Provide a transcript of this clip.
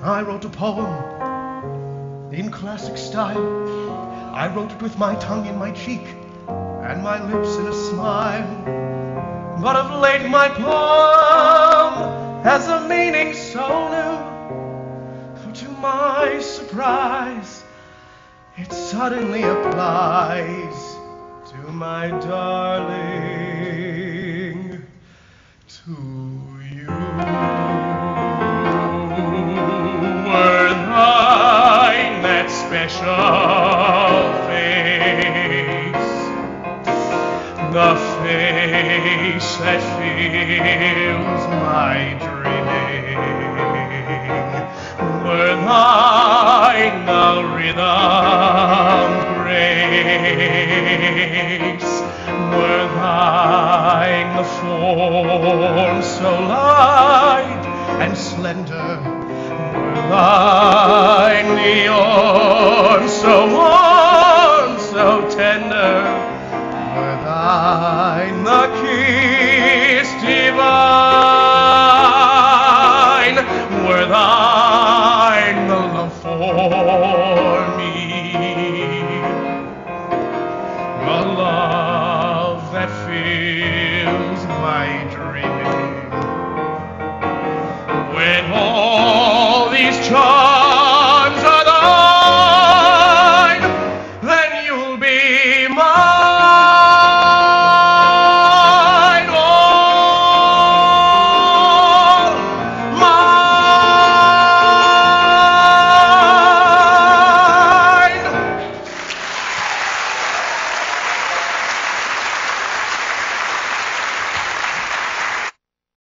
I wrote a poem in classic style. I wrote it with my tongue in my cheek and my lips in a smile. But of late my poem has a meaning so new, for to my surprise it suddenly applies to my darling, to you. Were thine that special face, the face that fills my dreaming, were thine the rhythm grace, were thine the form so light and slender, were thine the arms so warm, so tender, were thine the kiss divine, were thine the love for me, the love that fills my dreaming.